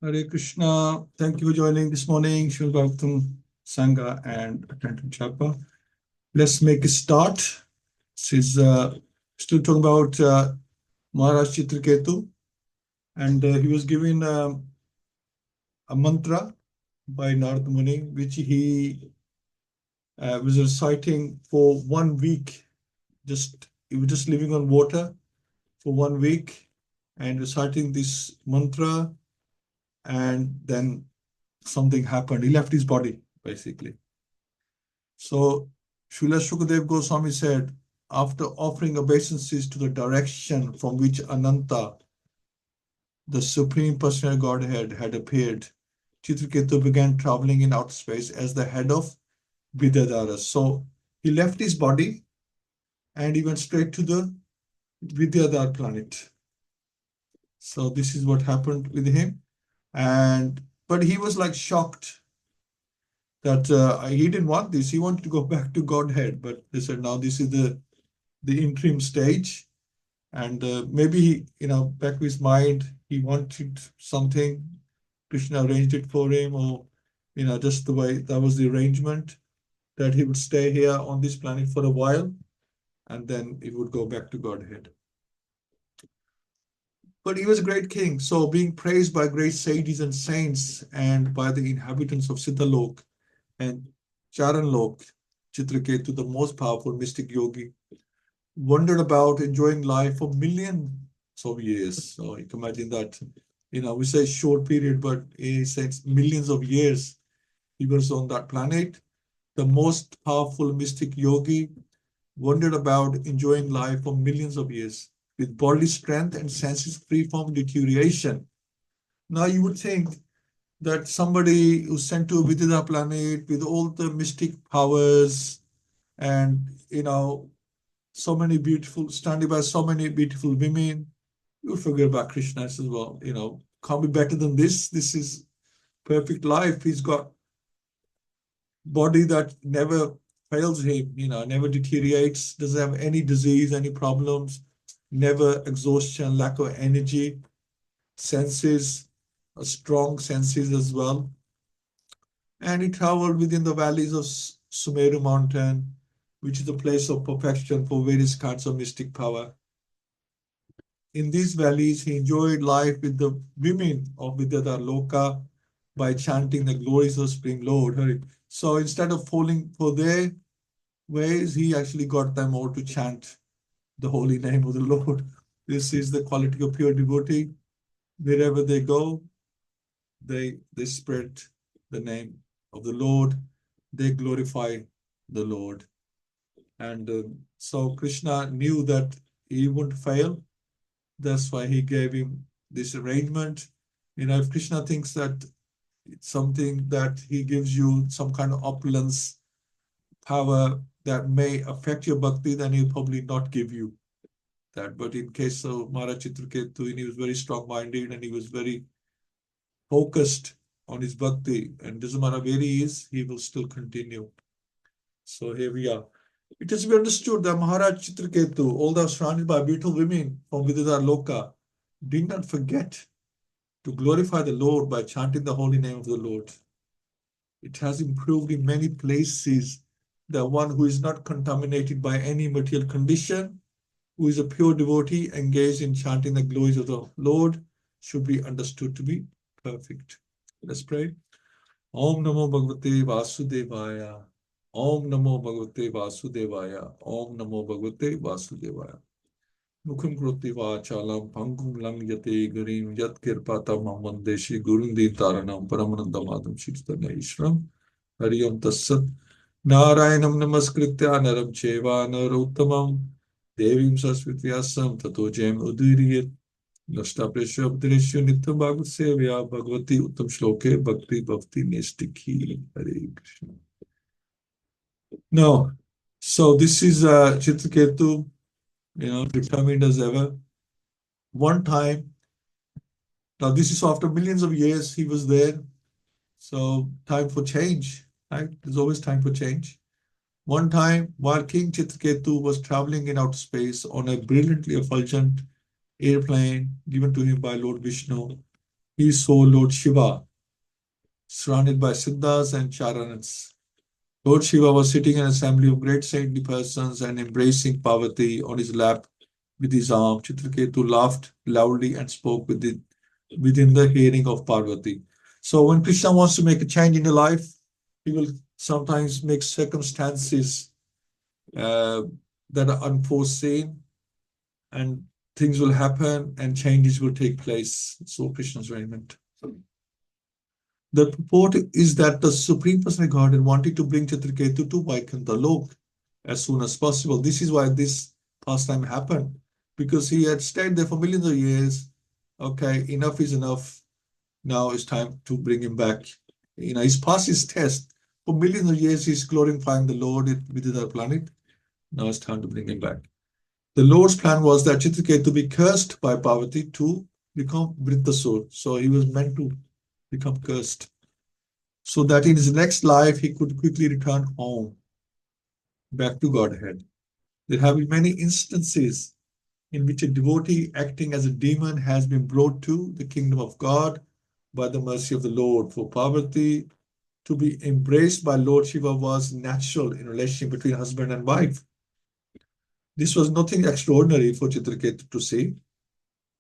Hare Krishna. Thank you for joining this morning. Shri Bhagavatam Sangha and Attentive Chapa. Let's make a start. This is still talking about Maharaj Citraketu, and he was given a mantra by Narad Muni, which he was reciting for 1 week. He was just living on water for 1 week and reciting this mantra, and then something happened. He left his body, basically. So Srila Shukadev Goswami said, after offering obeisances to the direction from which Ananta, the Supreme Personal Godhead, had appeared, Chitraketu began traveling in outer space as the head of Vidyadhara. So he left his body and he went straight to the Vidyadhara planet. So this is what happened with him. But he was like shocked that he didn't want this. He wanted to go back to Godhead, but they said, now this is the interim stage. And maybe, back of his mind, he wanted something. Krishna arranged it for him, or, just the way that was the arrangement, that he would stay here on this planet for a while, and then he would go back to Godhead. But he was a great king. So being praised by great sages and saints and by the inhabitants of Siddhalok and Charanlok, Chitraketu, the most powerful mystic yogi, wandered about enjoying life for millions of years. So you can imagine that, we say short period, but he says millions of years he was on that planet. The most powerful mystic yogi wandered about enjoying life for millions of years with bodily strength and senses free from deterioration. Now you would think that somebody who's sent to a Vidyadhara planet with all the mystic powers and, so many beautiful, standing by so many beautiful women, you forget about Krishna as well. Can't be better than this. This is perfect life. He's got body that never fails him, never deteriorates, doesn't have any disease, any problems, never exhaustion, lack of energy, senses, strong senses as well. And he traveled within the valleys of Sumeru mountain, which is the place of perfection for various kinds of mystic power. In these valleys, he enjoyed life with the women of Vidyadhara Loka by chanting the glories of Supreme Lord. So instead of falling for their ways, he actually got them all to chant the holy name of the Lord. This is the quality of pure devotee. Wherever they go, they spread the name of the Lord. They glorify the Lord. And so Krishna knew that he wouldn't fail. That's why he gave him this arrangement. If Krishna thinks that it's something that he gives you some kind of opulence, power that may affect your bhakti, then he'll probably not give you that. But in case of Maharaj Chitraketu, he was very strong-minded and he was very focused on his bhakti. And doesn't matter where he is, he will still continue. So here we are. It is to be understood that Maharaj Chitraketu, although surrounded by beautiful women from Vidyadhara Loka, did not forget to glorify the Lord by chanting the holy name of the Lord. It has improved in many places that one who is not contaminated by any material condition, who is a pure devotee engaged in chanting the glories of the Lord, should be understood to be perfect. Let's pray. Om Namo Bhagavate Vasudevaya. Om Namo Bhagavate Vasudevaya. Om Namo Bhagavate Vasudevaya. Mukham Kroti Vachalam Pangum Langyate Garim Yat Kirpata Mamandeshi Gurundi Taranam Paramanandamadam Shitana Ishram Hariyam Tassat Narayanam Namaskritya Naram Cheva Narottamam Devim Sasvityasam Tato Jem Udiriyat Nashtapresya Abdiresya Nityam Bhagavad Sevya Bhagavati Uttam Shloke Bhakti Bhakti Nestiki. Hare Krishna. Now, so this is Chitraketu, determined as ever. One time, now this is after millions of years he was there. So time for change, right? There's always time for change. One time, while King Chitraketu was traveling in outer space on a brilliantly effulgent airplane given to him by Lord Vishnu, he saw Lord Shiva surrounded by Siddhas and Charanas. Lord Shiva was sitting in an assembly of great saintly persons and embracing Pārvatī on his lap with his arm. Citraketu laughed loudly and spoke within the hearing of Pārvatī. So when Krishna wants to make a change in your life, he will sometimes make circumstances that are unforeseen, and things will happen and changes will take place. So Krishna's arrangement. The purport is that the Supreme Personality of Godhead wanted to bring Citraketu to Vaikuntha Lok as soon as possible. This is why this pastime happened, because he had stayed there for millions of years. Okay, enough is enough. Now it's time to bring him back. He's passed his test. For millions of years, he's glorifying the Lord within our planet. Now it's time to bring him back. The Lord's plan was that Citraketu be cursed by Pārvatī to become Vrittasur. So he was meant to become cursed, so that in his next life he could quickly return home, back to Godhead. There have been many instances in which a devotee acting as a demon has been brought to the kingdom of God by the mercy of the Lord. For Pārvatī to be embraced by Lord Shiva was natural in relationship between husband and wife. This was nothing extraordinary for Citraketu to see.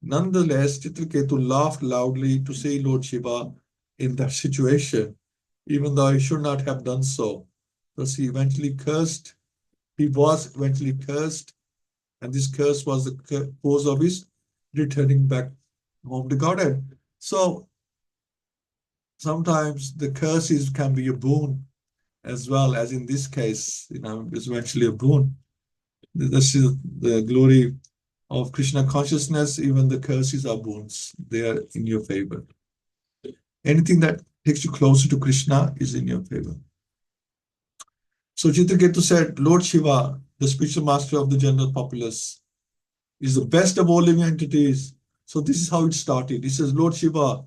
Nonetheless, Citraketu laughed loudly to see Lord Shiva in that situation, even though he should not have done so. Thus he was eventually cursed, and this curse was the cause of his returning back home to Godhead. So sometimes the curses can be a boon as well, as in this case, it's eventually a boon. This is the glory of Krishna consciousness. Even the curses are boons. They are in your favor. Anything that takes you closer to Krishna is in your favor. So Citraketu said, Lord Shiva, the spiritual master of the general populace, is the best of all living entities. So this is how it started. He says, Lord Shiva,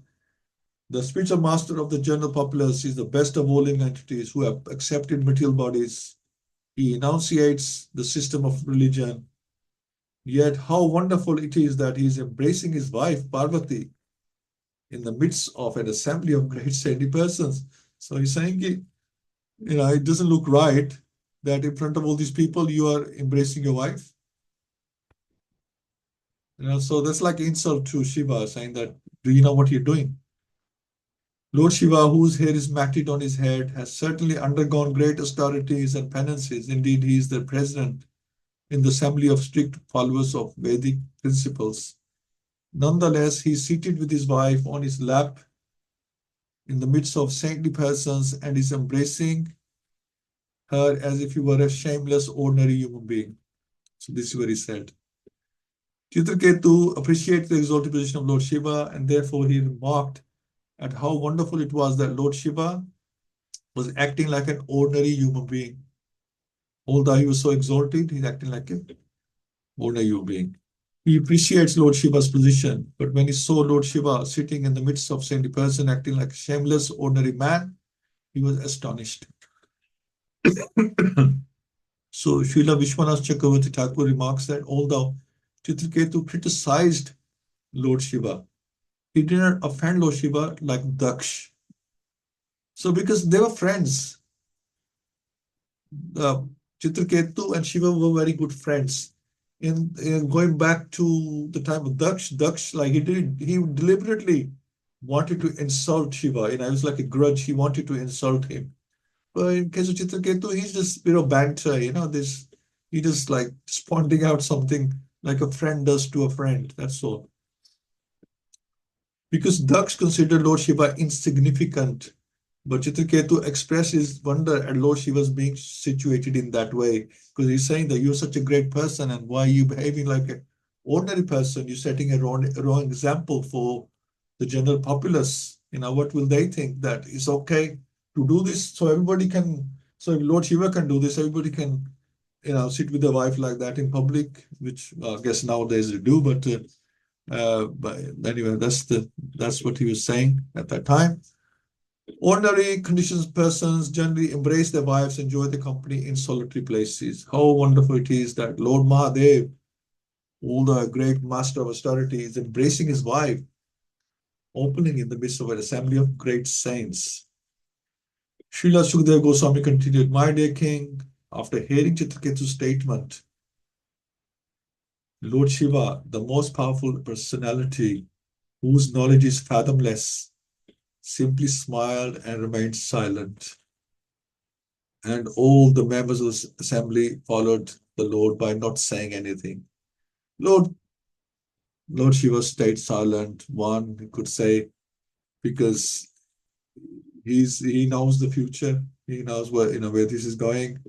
the spiritual master of the general populace, is the best of all living entities who have accepted material bodies. He enunciates the system of religion. Yet how wonderful it is that he is embracing his wife, Pārvatī, in the midst of an assembly of great saintly persons. So he's saying, it doesn't look right that in front of all these people you are embracing your wife. So that's like insult to Shiva, saying that, do you know what you're doing? Lord Shiva, whose hair is matted on his head, has certainly undergone great austerities and penances. Indeed, he is the president in the assembly of strict followers of Vedic principles. Nonetheless, he is seated with his wife on his lap in the midst of saintly persons and is embracing her as if he were a shameless, ordinary human being. So this is what he said. Citraketu appreciated the exalted position of Lord Shiva, and therefore he remarked at how wonderful it was that Lord Shiva was acting like an ordinary human being. Although he was so exalted, he's acting like an ordinary human being. He appreciates Lord Shiva's position, but when he saw Lord Shiva sitting in the midst of saintly person acting like a shameless, ordinary man, he was astonished. So Srila Vishwanath Chakravarti Thakur remarks that although Citraketu criticized Lord Shiva, he did not offend Lord Shiva like Daksh. So because they were friends, Citraketu and Shiva were very good friends. In going back to the time of Daksh, like he deliberately wanted to insult Shiva. It was like a grudge. He wanted to insult him. But in case of Citraketu, he's just banter. He just like pointing out something like a friend does to a friend. That's all. Because Daksh considered Lord Shiva insignificant, but Citraketu expressed his wonder at Lord Shiva's being situated in that way, because he's saying that you're such a great person, and why are you behaving like an ordinary person? You're setting a wrong example for the general populace. What will they think? That it's okay to do this, so everybody can. So if Lord Shiva can do this, everybody can, sit with their wife like that in public, which I guess nowadays they do. But anyway, that's what he was saying at that time. Ordinary conditions persons generally embrace their wives, enjoy the company in solitary places. How wonderful it is that Lord Mahadev, all the great master of austerity, is embracing his wife opening in the midst of an assembly of great saints. Srila Sukadeva Goswami continued, "My dear king, after hearing Citraketu's statement, Lord Shiva, the most powerful personality whose knowledge is fathomless, simply smiled and remained silent. And all the members of the assembly followed the Lord by not saying anything. Lord Shiva stayed silent. One could say, because he knows the future. He knows where this is going.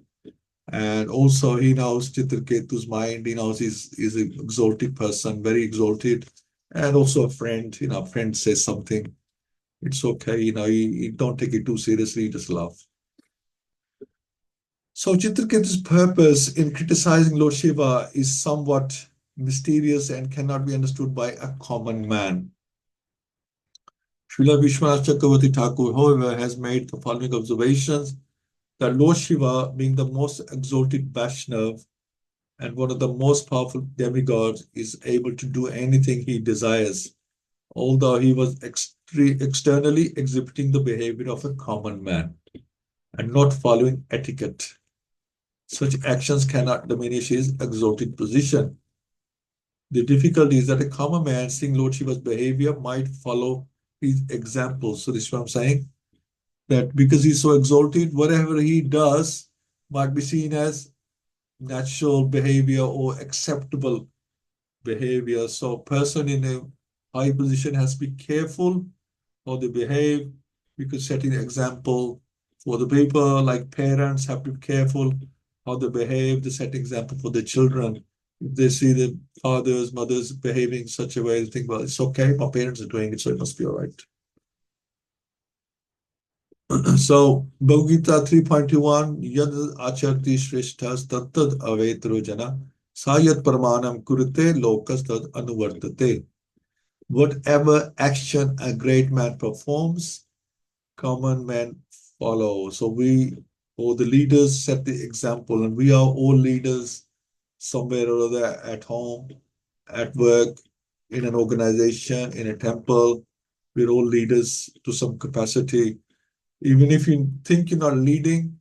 And also he knows Chitraketu's mind. He knows he's an exalted person, very exalted. And also a friend, friend says something. It's okay, you don't take it too seriously, you just laugh. So Chitraketu's purpose in criticizing Lord Shiva is somewhat mysterious and cannot be understood by a common man. Srila Vishwanath Chakravarti Thakur, however, has made the following observations, that Lord Shiva, being the most exalted Vaishnav and one of the most powerful demigods, is able to do anything he desires, although he was externally exhibiting the behavior of a common man and not following etiquette. Such actions cannot diminish his exalted position. The difficulty is that a common man, seeing Lord Shiva's behavior, might follow his example. So this is what I'm saying, that because he's so exalted, whatever he does might be seen as natural behavior or acceptable behavior. So a person in a high position has to be careful how they behave, because setting an example for the people, like parents have to be careful how they behave, they set an example for the children. If they see the fathers, mothers behaving in such a way, they think, well, it's okay, my parents are doing it, so it must be all right. So, Bhagavad-Gita 3.21, Yad acharti shreshthas tattad avetro jana, sayat pramanam kurute lokas tad anuvartate. Whatever action a great man performs, common men follow. So we, or the leaders, set the example, and we are all leaders somewhere or other, at home, at work, in an organization, in a temple. We're all leaders to some capacity. Even if you think you're not leading,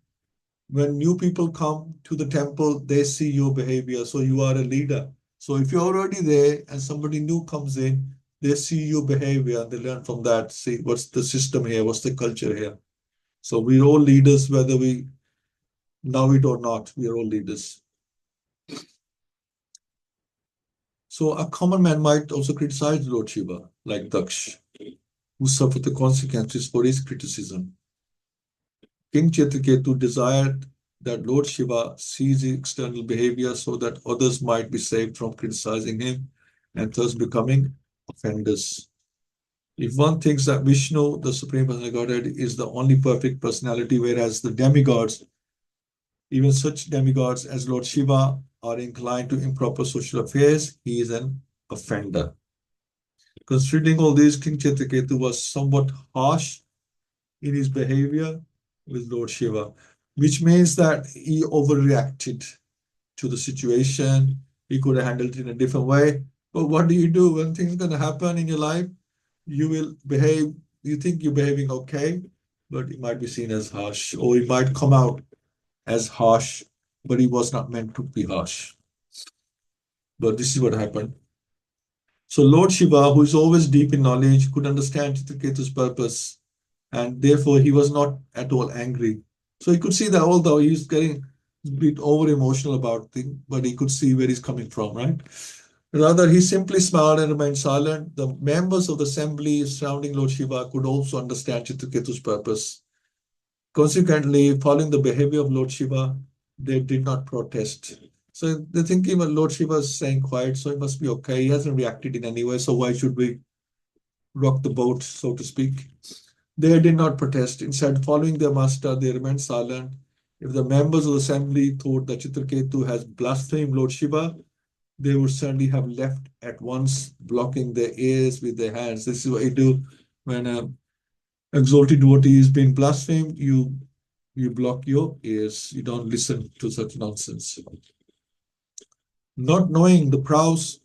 when new people come to the temple, they see your behavior, so you are a leader. So if you're already there and somebody new comes in, they see your behavior and they learn from that. See, what's the system here? What's the culture here? So we're all leaders, whether we know it or not, we are all leaders. So a common man might also criticize Lord Shiva, like Daksh, who suffered the consequences for his criticism. King Chitraketu desired that Lord Shiva sees his external behavior so that others might be saved from criticizing him and thus becoming offenders. If one thinks that Vishnu, the Supreme Personality of Godhead, is the only perfect personality, whereas the demigods, even such demigods as Lord Shiva, are inclined to improper social affairs, he is an offender. Considering all this, King Chitraketu was somewhat harsh in his behavior with Lord Shiva, which means that he overreacted to the situation. He could have handled it in a different way. But what do you do when things are going to happen in your life? You will behave, you think you're behaving okay, but it might be seen as harsh, or it might come out as harsh, but he was not meant to be harsh. But this is what happened. So Lord Shiva, who is always deep in knowledge, could understand Chitraketu's purpose, and therefore he was not at all angry. So he could see that although he's getting a bit over emotional about things, but he could see where he's coming from, right? Rather, he simply smiled and remained silent. The members of the assembly surrounding Lord Shiva could also understand Chitraketu's purpose. Consequently, following the behavior of Lord Shiva, they did not protest. So they're thinking, well, Lord Shiva is staying quiet, so it must be okay. He hasn't reacted in any way, so why should we rock the boat, so to speak? They did not protest. Instead, following their master, they remained silent. If the members of the assembly thought that Chitraketu has blasphemed Lord Shiva, they would certainly have left at once, blocking their ears with their hands. This is what you do when an exalted devotee is being blasphemed. You block your ears. You don't listen to such nonsense. Not knowing the prowess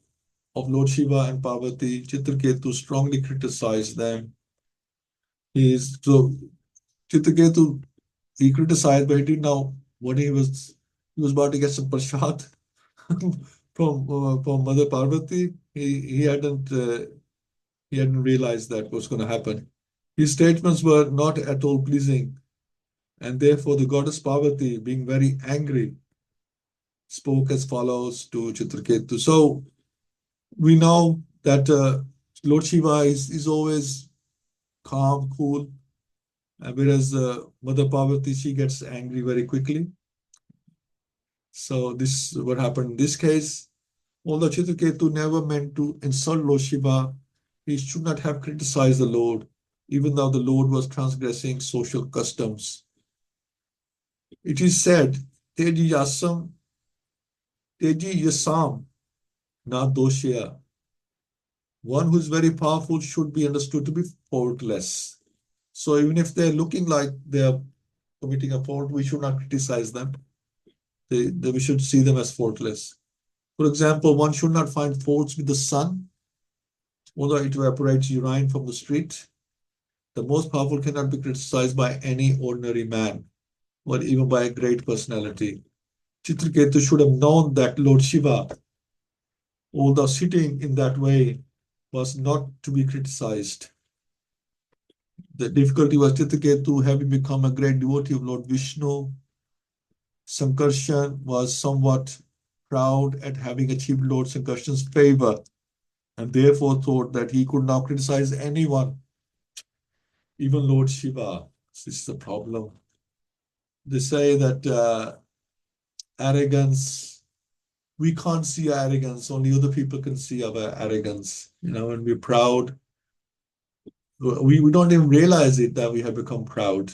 of Lord Shiva and Pārvatī, Citraketu strongly criticized them. So Citraketu, he criticized, but he didn't know what he was about to get some prasad from Mother Pārvatī. He hadn't realized that was going to happen. His statements were not at all pleasing, and therefore the goddess Pārvatī, being very angry, spoke as follows to Citraketu. So we know that Lord Shiva is always calm, cool, whereas Mother Pārvatī, she gets angry very quickly. So this is what happened in this case. Although Citraketu never meant to insult Lord Shiva, he should not have criticized the Lord, even though the Lord was transgressing social customs. It is said, Teji Yasam na doshya. One who is very powerful should be understood to be faultless. So even if they're looking like they're committing a fault, we should not criticize them. We should see them as faultless. For example, one should not find faults with the sun, although it evaporates urine from the street. The most powerful cannot be criticized by any ordinary man, or even by a great personality. Citraketu should have known that Lord Shiva, although sitting in that way, was not to be criticized. The difficulty was Citraketu, having become a great devotee of Lord Vishnu. Sankarshan was somewhat proud at having achieved Lord Sankarshan's favor, and therefore thought that he could now criticize anyone, even Lord Shiva. This is the problem. They say that arrogance, we can't see arrogance, only other people can see our arrogance. When we're proud, we don't even realize it that we have become proud,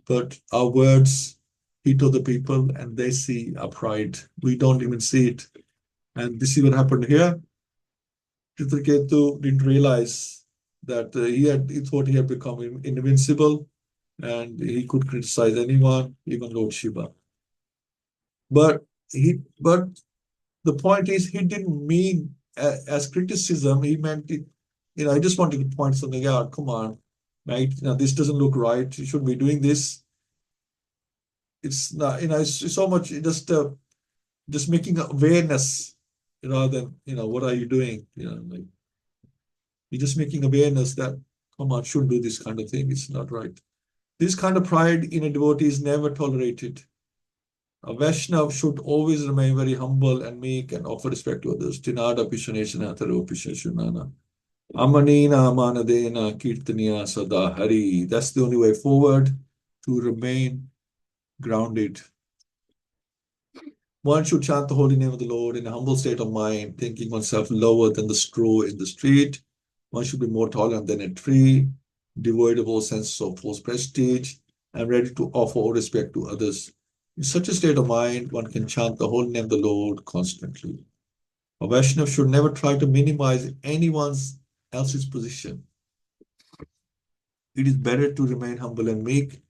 but our words hit other people and they see our pride. We don't even see it. And this is what happened here. Citraketu didn't realize that he thought he had become invincible and he could criticize anyone, even Lord Shiva. But the point is, he didn't mean as criticism. He meant it. I just wanted to point something out. Come on, right? This doesn't look right. You shouldn't be doing this. It's not. It's so much just making awareness rather than what are you doing? Like you're just making awareness that come on, shouldn't do this kind of thing. It's not right. This kind of pride in a devotee is never tolerated. A Vaishnava should always remain very humble and meek and offer respect to others. Tinada pishaneshana tharo pishashunana. Amanina amanadena kirtaniya sada hari. That's the only way forward to remain grounded. One should chant the holy name of the Lord in a humble state of mind, thinking oneself lower than the straw in the street. One should be more tolerant than a tree, devoid of all sense of false prestige, and ready to offer all respect to others. In such a state of mind, one can chant the holy name of the Lord constantly. A Vaishnava should never try to minimize anyone else's position. It is better to remain humble and meek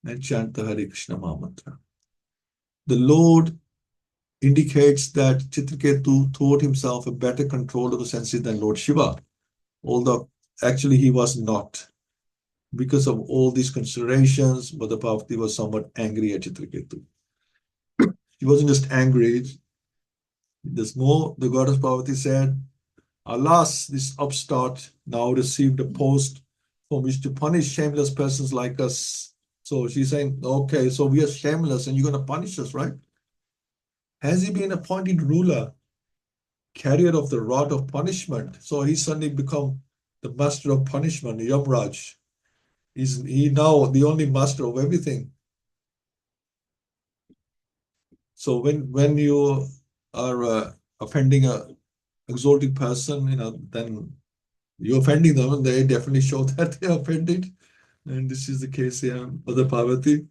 and chant the Hare Krishna Mahamantra. The Lord indicates that Citraketu thought himself a better control of the senses than Lord Shiva, although actually he was not. Because of all these considerations, Mother Pārvatī was somewhat angry at Citraketu. She wasn't just angry. There's more. The goddess Pārvatī said, alas, this upstart now received a post from which to punish shameless persons like us. So she's saying, okay, so we are shameless and you're going to punish us, right? Has he been appointed ruler, carrier of the rod of punishment? So he's suddenly become the master of punishment, Yamraj. He now the only master of everything. So when you are offending an exalted person, then you're offending them, and they definitely show that they're offended. And this is the case here, Mother Pārvatī.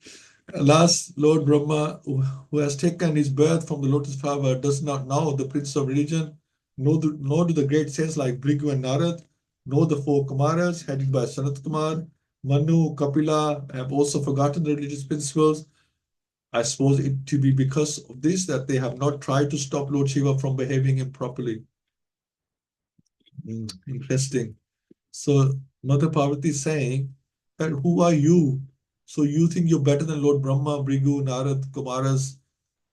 Alas, Lord Brahma, who has taken his birth from the lotus flower, does not know the prince of religion, nor do the great saints like Bhrigu and Narad, nor the four Kumaras headed by Sanat Kumar, Manu, Kapila have also forgotten the religious principles. I suppose it to be because of this that they have not tried to stop Lord Shiva from behaving improperly. Interesting. So Mother Parvati is saying that who are you? So you think you're better than Lord Brahma, Brigu, Narad, Kumaras,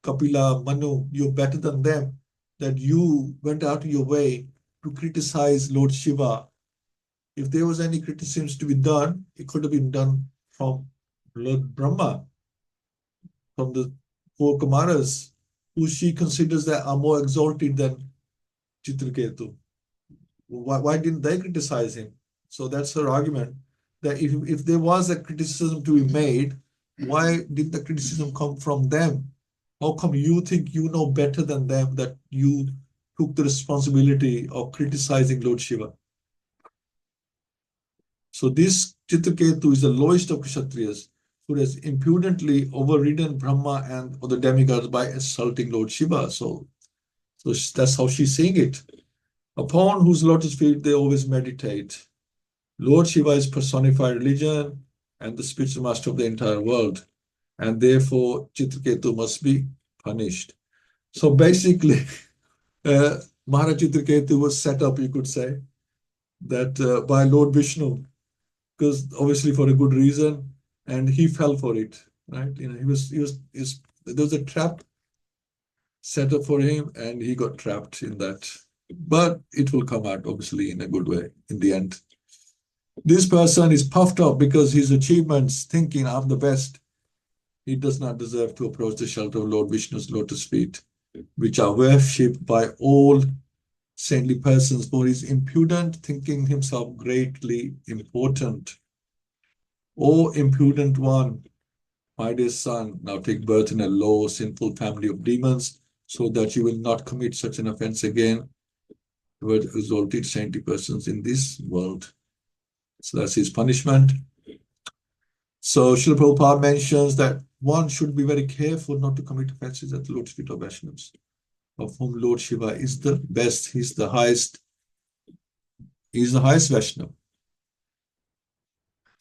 Kapila, Manu, you're better than them, that you went out of your way to criticize Lord Shiva. If there was any criticisms to be done, it could have been done from Lord Brahma, from the four Kumaras, who she considers that are more exalted than Chitraketu. Why didn't they criticize him? So that's her argument, that if there was a criticism to be made, why did the criticism come from them? How come you think you know better than them, that you took the responsibility of criticizing Lord Shiva? So this Chitraketu is the lowest of Kshatriyas, who has impudently overridden Brahma and other demigods by assaulting Lord Shiva. So that's how she's saying it. Upon whose lotus feet they always meditate. Lord Shiva is personified religion and the spiritual master of the entire world, and therefore Chitraketu must be punished. So basically, Maharaj Chitraketu was set up, you could say, that by Lord Vishnu, because obviously for a good reason, and he fell for it, right? You know, there was a trap set up for him, and he got trapped in that. But it will come out, obviously, in a good way in the end. This person is puffed up because his achievements, thinking I'm the best. He does not deserve to approach the shelter of Lord Vishnu's lotus feet, which are worshipped by all saintly persons, for his impudent, thinking himself greatly important. O impudent one, my dear son, now take birth in a low, sinful family of demons, so that you will not commit such an offense again towards exalted saintly persons in this world. So that's his punishment. So Srila Prabhupada mentions that one should be very careful not to commit offenses at the Lotus feet of Vaishnavas, of whom Lord Shiva is the best. He's the highest Vaishnava.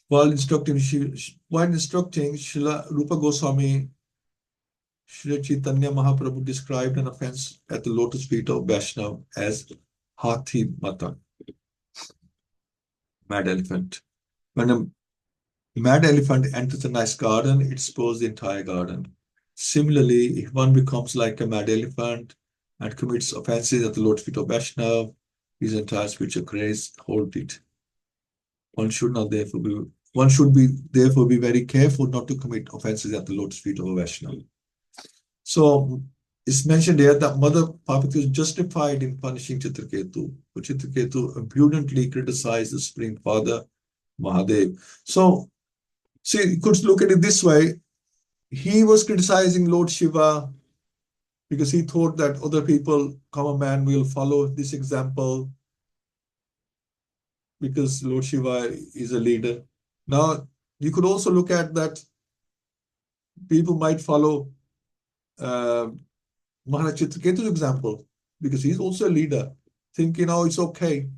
While instructing Srila Rupa Goswami, Srila Chaitanya Mahaprabhu described an offense at the lotus feet of Vaishnava as Hathi Mata, mad elephant. When a mad elephant enters a nice garden, it spoils the entire garden. Similarly, if one becomes like a mad elephant and commits offenses at the lotus feet of Vaishnava, his entire spiritual grace halted. One should therefore be very careful not to commit offenses at the lotus feet of a Vaishnava. So it's mentioned here that Mother Parvati was justified in punishing Chitraketu. But Chitraketu impudently criticized the Supreme Father, Mahadev. So, see, you could look at it this way. He was criticizing Lord Shiva because he thought that other people, common man, will follow this example because Lord Shiva is a leader. Now, you could also look at that people might follow Maharaj Chitraketu's example because he's also a leader, thinking, oh, it's okay.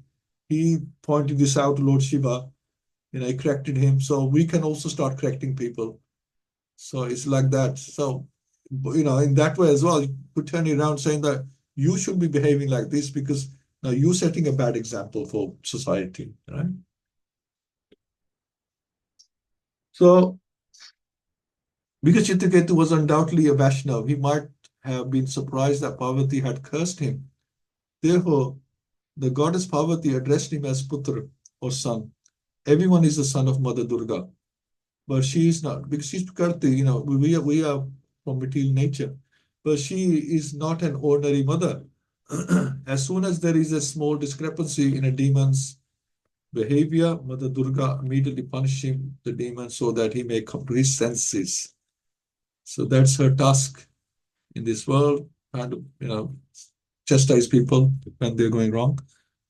He pointed this out to Lord Shiva, he corrected him. So we can also start correcting people. So it's like that. So, in that way as well, you could turn it around saying that you should be behaving like this because now you're setting a bad example for society, right? So, because Chitraketu was undoubtedly a Vaishnava, he might have been surprised that Parvati had cursed him. Therefore, the goddess Parvati addressed him as Putra or son. Everyone is the son of Mother Durga, but she is not, because she's Karti, we are from material nature, but she is not an ordinary mother. As soon as there is a small discrepancy in a demon's behavior, Mother Durga immediately punishes the demon so that he may come to his senses. So that's her task in this world, and chastise people when they're going wrong.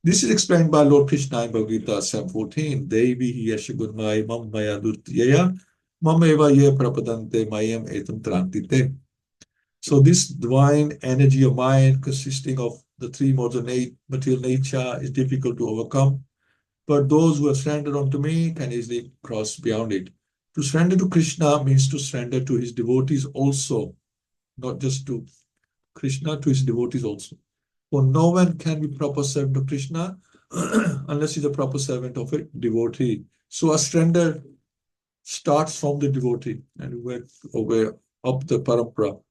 This is explained by Lord Krishna in Bhagavad-Gita 7:14. Devi yasha gunmai mam maya durtyaya mam eva ye prapadante mayam etam trantite. So this divine energy of mind consisting of the three modes of material nature is difficult to overcome, but those who have surrendered unto me can easily cross beyond it. To surrender to Krishna means to surrender to his devotees also, not just to Krishna, to his devotees also. For no one can be proper servant to Krishna unless he's a proper servant of a devotee. So a surrender starts from the devotee and work over up the parampara.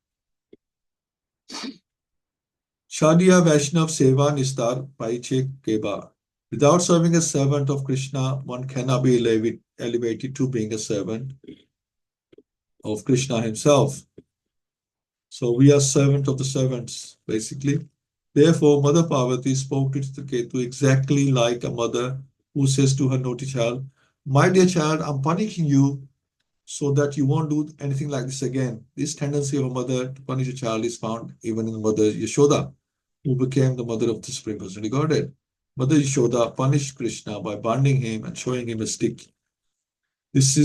Shadiya Vaishnav Seva Nistar Paiche Keba. Without serving as servant of Krishna, one cannot be elevated to being a servant of Krishna himself. So we are servant of the servants, basically. Therefore, Mother Pārvatī spoke to Citraketu exactly like a mother who says to her naughty child, "My dear child, I'm punishing you so that you won't do anything like this again." This tendency of a mother to punish a child is found even in Mother Yashoda, who became the mother of the Supreme Personality of Godhead. Mother Yashoda punished Krishna by burning him and showing him a stick. Thus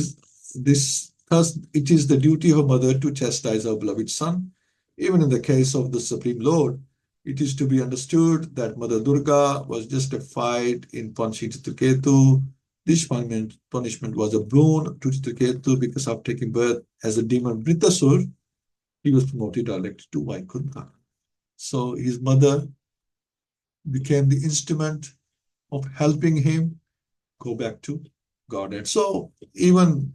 it is the duty of a mother to chastise her beloved son. Even in the case of the Supreme Lord, it is to be understood that Mother Durga was justified in punishing Citraketu. This punishment was a boon to Citraketu because of taking birth as a demon Vritasur, he was promoted directly to Vaikuntha. So his mother became the instrument of helping him go back to Godhead. So even,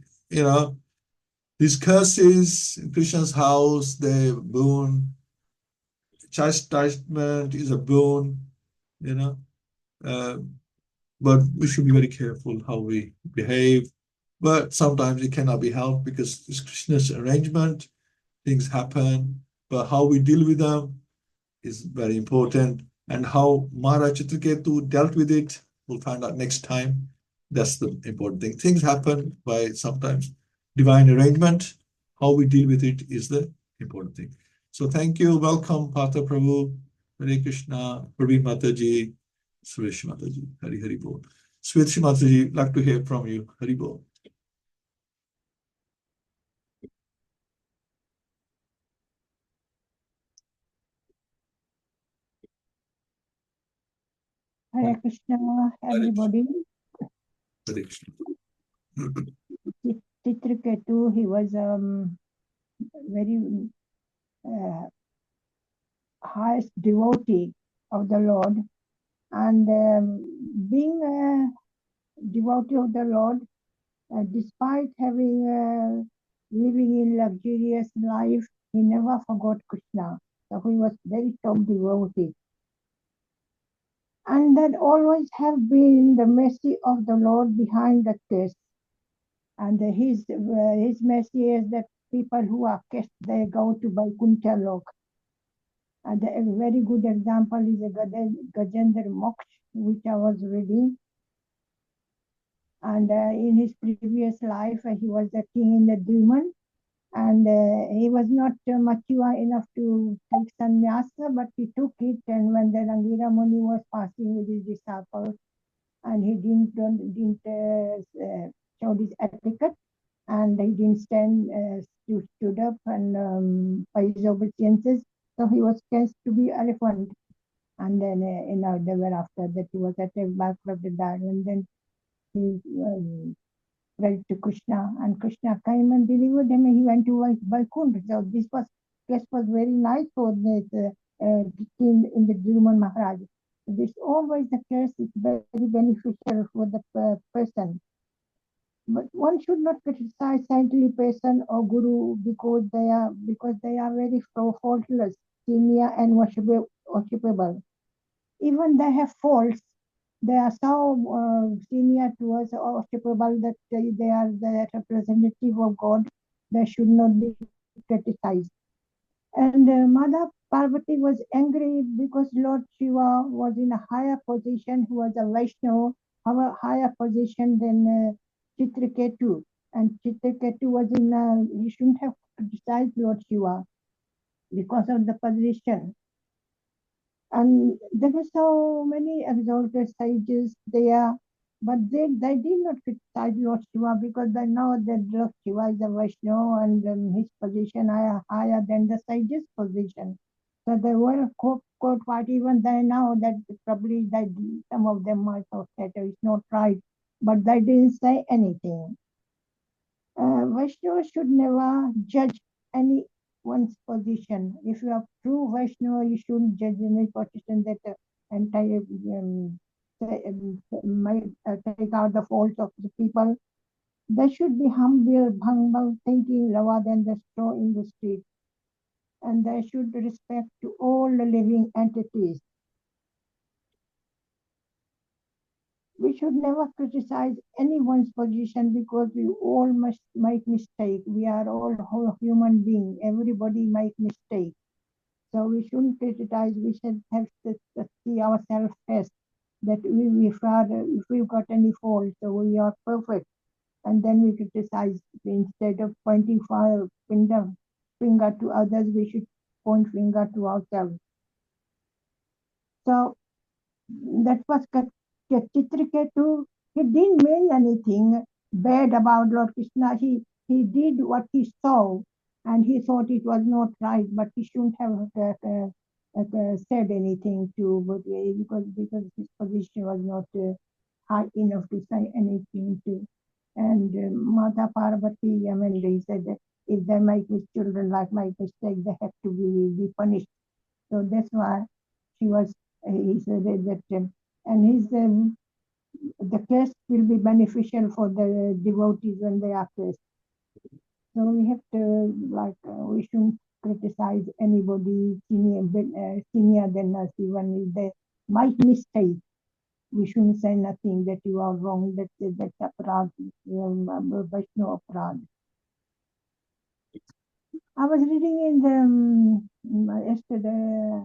these curses in Krishna's house, they're boon. Chastisement is a boon, but we should be very careful how we behave. But sometimes it cannot be helped because it's Krishna's arrangement. Things happen, but how we deal with them is very important. And how Maharaj Citraketu dealt with it, we'll find out next time. That's the important thing. Things happen by sometimes divine arrangement. How we deal with it is the important thing. So thank you. Welcome, Partha Prabhu, Hare Krishna, Praveen Mataji, Suresh Mataji, Hari Hari Bol. Sweti Mataji, like to hear from you. Hari Bol. Hare Krishna, everybody. Hare Krishna. Citraketu, he was very highest devotee of the Lord, and being a devotee of the Lord, despite having living in luxurious life, he never forgot Krishna. So he was very top devotee. And that always have been the mercy of the Lord behind the case. And his mercy is that people who are cast, they go to Vaikuntha Lok. And a very good example is Gajendra Moksha, which I was reading. And in his previous life, he was a king in the demon. And he was not mature enough to take sannyasa, but he took it. And when the Rangira Muni was passing with his disciples, and he didn't show this etiquette, and he didn't stood up and by his obeisances. So he was cast to be elephant. And then, they were after that he was attacked by crocodile, and then he prayed to Krishna, and Krishna came and delivered him, and he went to Vaikuntha. So this case was very nice for the king in the Juman Maharaj. This always the case is very beneficial for the person. But one should not criticize saintly person or guru because they are very faultless, senior and worshipable. Even they have faults. They are so senior to us or worshipable that they are the representative of God. They should not be criticized. And Mother Parvati was angry because Lord Shiva was in a higher position, who was a Vaishnava, have a higher position than Citraketu. And Citraketu was he shouldn't have criticized Lord Shiva because of the position. And there were so many exalted sages there, but they did not criticize Lord Shiva because they know that Lord Shiva is a Vaishnava and his position is higher than the sages' position. So they were quote what even they know that probably some of them might have said it's not right, but they didn't say anything. Vaishnava should never judge anyone's position. If you are true Vaishnava, you shouldn't judge any position that entire take out the faults of the people. They should be humble thinking rather than the straw in the street. And they should respect to all the living entities. We should never criticize anyone's position because we all must make mistakes. We are all human beings. Everybody make mistakes. So we shouldn't criticize. We should have to see ourselves first. That if we've got any fault, so we are perfect. And then we criticize. Instead of pointing finger to others, we should point finger to ourselves. So that was Citraketu. He didn't mean anything bad about Lord Krishna. He did what he saw, and he thought it was not right, but he shouldn't have said anything because his position was not high enough to say anything to. And Mata Pārvatī, he said that if they make his children make mistake, they have to be punished. So that's why he said that, and the case will be beneficial for the devotees when they are faced. So we have to we shouldn't criticize anybody senior than us, even if they might mistake. We shouldn't say nothing that you are wrong. That's aparad, Vaishno aparad. I was reading in the yesterday,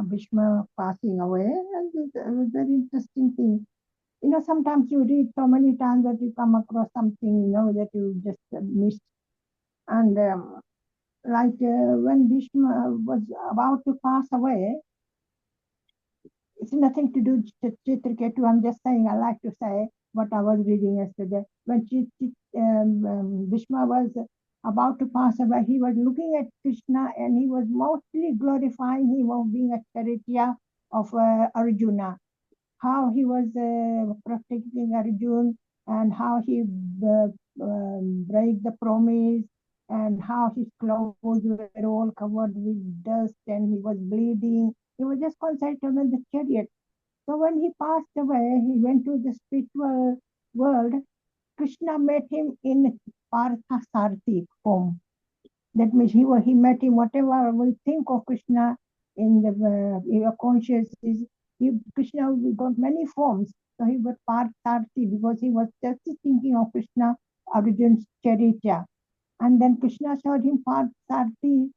Bhishma passing away, and it was a very interesting thing. Sometimes you read so many times that you come across something, that you just missed. And when Bhishma was about to pass away, it's nothing to do with Citraketu. I'm just saying, I like to say what I was reading yesterday. When Bhishma was about to pass away, he was looking at Krishna and he was mostly glorifying him of being a charioteer of Arjuna. How he was protecting Arjuna and how he break the promise and how his clothes were all covered with dust and he was bleeding. He was just concentrated on the chariot. So when he passed away, he went to the spiritual world. Krishna met him in Pārvatī form. That means he met him, whatever we think of Krishna in your consciousness, Krishna got many forms. So he was Pārvatī because he was just thinking of Krishna, Arjuna's charioteer. And then Krishna showed him Pārvatī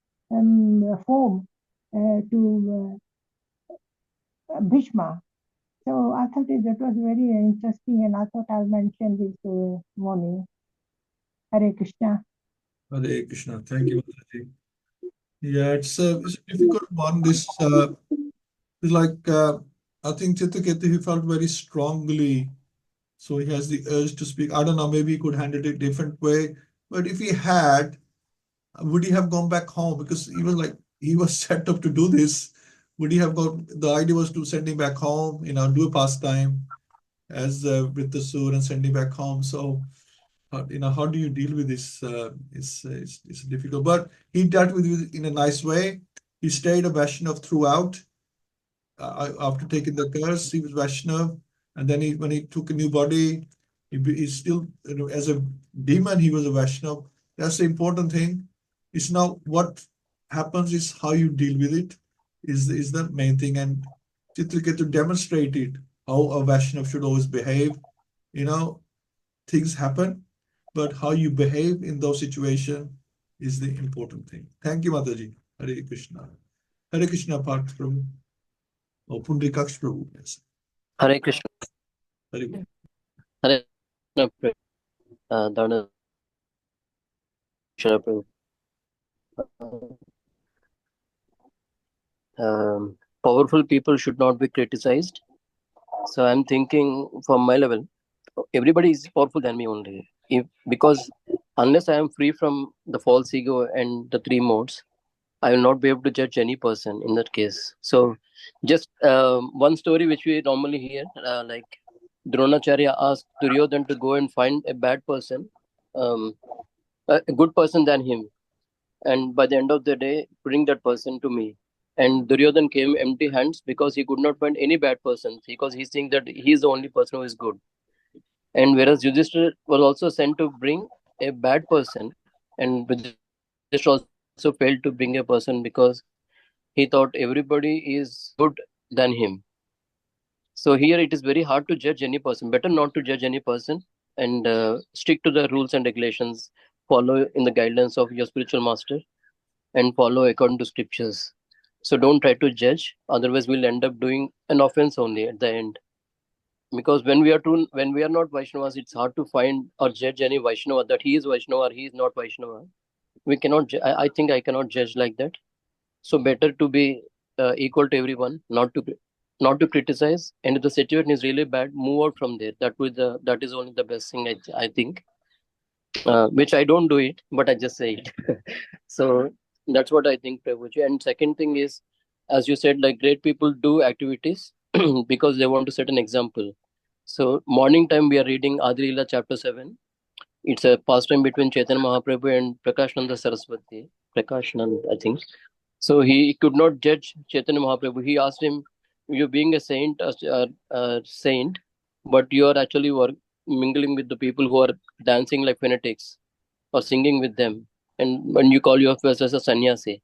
form to Bhishma. So I thought that was very interesting, and I thought I'll mention this morning. Hare Krishna. Hare Krishna. Thank you, Mataji. Yeah, it's a difficult one. This is I think Citraketu, he felt very strongly, so he has the urge to speak. I don't know, maybe he could handle it a different way. But if he had, would he have gone back home? Because he was set up to do this. Would he have the idea was to send him back home, do a pastime as with the Sur and send him back home. So, how do you deal with this? It's difficult. But he dealt with it in a nice way. He stayed a Vaishnav throughout. After taking the curse, he was Vaishnav. And then when he took a new body, he's still, as a demon, he was a Vaishnav. That's the important thing. It's now what happens is how you deal with it is the main thing. And Citraketu demonstrated how a Vaishnav should always behave. Things happen, but how you behave in those situations is the important thing. Thank you, Mataji. Hare Krishna. Hare Krishna, Parth Prabhu. Oh, Pundrikaksh Prabhu. Yes. Hare Krishna. Hare Krishna. Hare Krishna. Dana Krishna Prabhu. Powerful people should not be criticized. So I'm thinking from my level, everybody is powerful than me only. Because unless I am free from the false ego and the three modes, I will not be able to judge any person in that case. So just one story which we normally hear, like Dronacharya asked Duryodhana to go and find a bad person, a good person than him. And by the end of the day, bring that person to me. and Duryodhan came empty hands because he could not find any bad person, because he thinks that he is the only person who is good. And whereas Yudhishthira was also sent to bring a bad person, and Yudhishthira also failed to bring a person because he thought everybody is good than him. So here it is very hard to judge any person. Better not to judge any person, and stick to the rules and regulations. Follow in the guidelines of your spiritual master, and follow according to scriptures. So don't try to judge. Otherwise, we'll end up doing an offense only at the end. Because when we are not Vaishnavas, it's hard to find or judge any Vaishnava that he is Vaishnava or he is not Vaishnava. We cannot. I think I cannot judge like that. So better to be equal to everyone, not to criticize. And if the situation is really bad, move out from there. That is only the best thing I think. Which I don't do it, but I just say it. So that's what I think, Prabhuji. And second thing is, as you said, like great people do activities because they want to set an example. So morning time we are reading Adi Leela chapter 7. It's a pastime between Chaitanya Mahaprabhu and Prakashananda Saraswati. Prakashananda, I think. So he could not judge Chaitanya Mahaprabhu. He asked him, "You being a saint, but you are actually mingling with the people who are dancing like fanatics or singing with them, and when you call yourself as a sannyasi."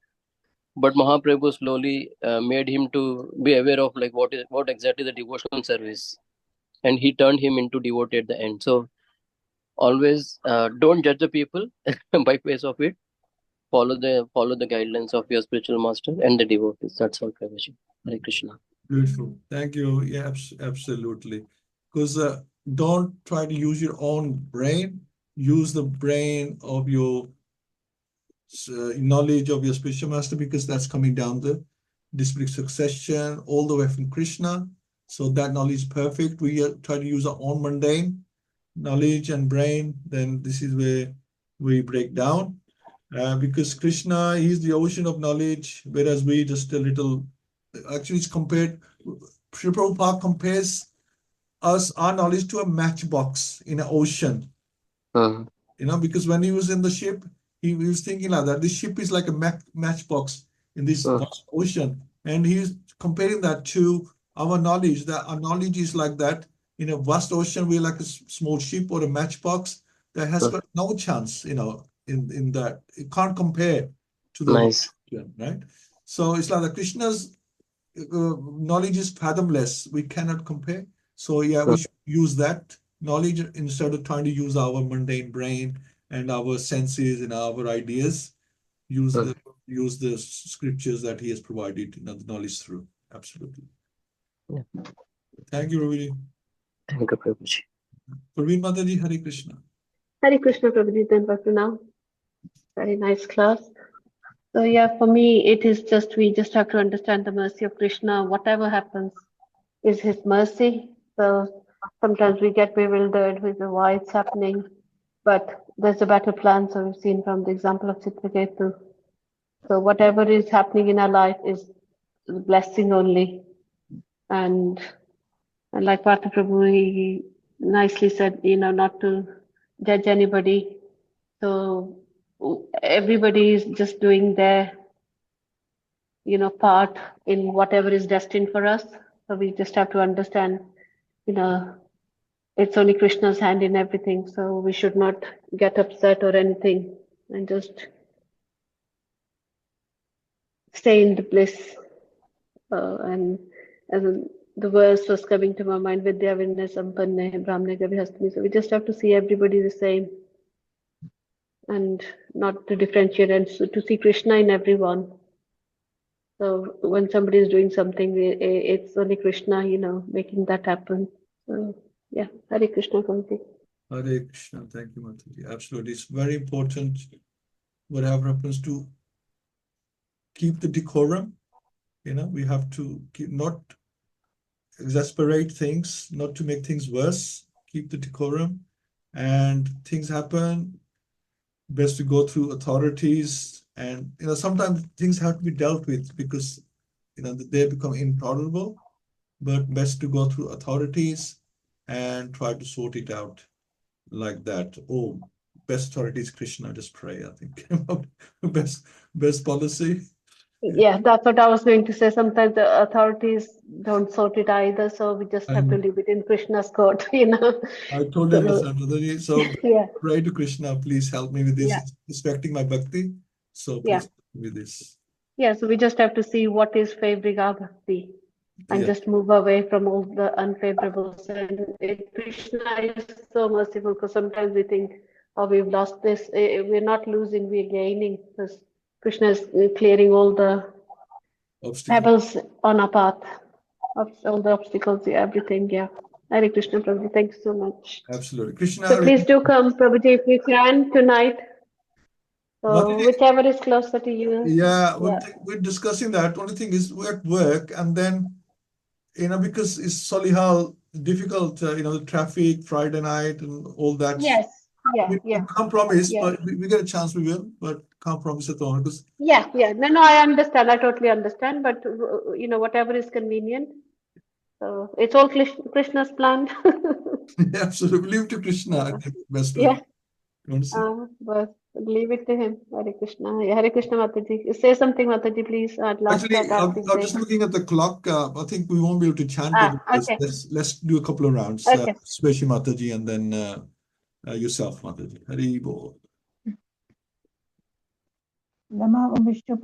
But Mahaprabhu slowly made him to be aware of like what exactly the devotional service, and he turned him into devotee at the end. So always don't judge the people by face of it. Follow the guidelines of your spiritual master and the devotees. That's all, Prabhuji. Hare Krishna. Beautiful. Thank you. Yeah, absolutely. Because don't try to use your own brain. Use the brain of your knowledge of your spiritual master, because that's coming down the disciplic succession all the way from Krishna. So that knowledge is perfect. We try to use our own mundane knowledge and brain. Then this is where we break down. Because Krishna is the ocean of knowledge, whereas we just a little. Actually, it's compared. Sri Prabhupada compares our knowledge to a matchbox in an ocean. Because when he was in the ship, he was thinking like that. This ship is like a matchbox in this vast ocean, and he's comparing that to our knowledge. That our knowledge is like that in a vast ocean. We're like a small ship or a matchbox that has got no chance. In that it can't compare to the ocean, right? So it's like the Krishna's knowledge is fathomless. We cannot compare. So yeah, we should use that knowledge instead of trying to use our mundane brain and our senses and our ideas. Use the scriptures that he has provided, the knowledge through. Absolutely. Yeah. Thank you, Ravi. Thank you, Prabhuji. Praveen Mataji, Hare Krishna. Hare Krishna, Prabhuji. Then for now. Very nice class. So yeah, for me, it is we just have to understand the mercy of Krishna. Whatever happens is his mercy. So sometimes we get bewildered with why it's happening, but there's a better plan. So we've seen from the example of Citraketu. So whatever is happening in our life is a blessing only. And like Partha Prabhu, he nicely said, not to judge anybody. So everybody is just doing their, part in whatever is destined for us. So we just have to understand, it's only Krishna's hand in everything. So we should not get upset or anything and just stay in the bliss. And as the verse was coming to my mind, Vidya Vinaya Sampanne Brahmane Gavihastani. So we just have to see everybody the same and not to differentiate, and to see Krishna in everyone. So when somebody is doing something, it's only Krishna, making that happen. So yeah, Hare Krishna, Prabhuji. Hare Krishna. Thank you, Mataji. Absolutely. It's very important, whatever happens, to keep the decorum. We have to not exasperate things, not to make things worse. Keep the decorum, and things happen. Best to go through authorities, and sometimes things have to be dealt with because they become intolerable. But best to go through authorities and try to sort it out like that. Oh, best authority is Krishna. Just pray. I think best policy. Yeah, that's what I was going to say. Sometimes the authorities don't sort it either, so we just have to leave it in Krishna's court, you know. I totally understand, Mataji. So Yeah, pray to Krishna, please help me with this. Yeah. It's respecting my bhakti. So Yeah. please help me with this. yeah. So we just have to see what is favoring our bhakti and Yeah. just move away from all the unfavorables. And Krishna is so merciful, because sometimes we think, oh, we've lost this. We're not losing, we're gaining, because Krishna is clearing all the Obstacle. pebbles on our path, all the obstacles, everything. Yeah. Hare Krishna, Prabhuji. Thank you so much. Absolutely. Krishna. So please do come, Prabhuji, if you can tonight. So Mataji, whichever is closer to you. yeah, Yeah. we're discussing that. Only thing is we're at work, and then, because it's Solihull, difficult, the traffic, Friday night and all that. Yes. Yeah. We Yeah. can't promise, Yeah. but we get a chance, we will, but can't promise at all. Because Yeah. Yeah. No, I understand. I totally understand. But whatever is convenient. So it's all Krishna's plan. absolutely, leave to Krishna. I think best way. Yeah. You want to say? But leave it to him. Hare Krishna. Yeah, Hare Krishna, Mataji. Say something, Mataji, please. At last, Actually, I'm say. just looking at the clock. I think we won't be able to chant. Okay. Let's do a couple of rounds, Okay. especially Mataji, and then yourself, Mataji. Hari Bol. Namo Vishnu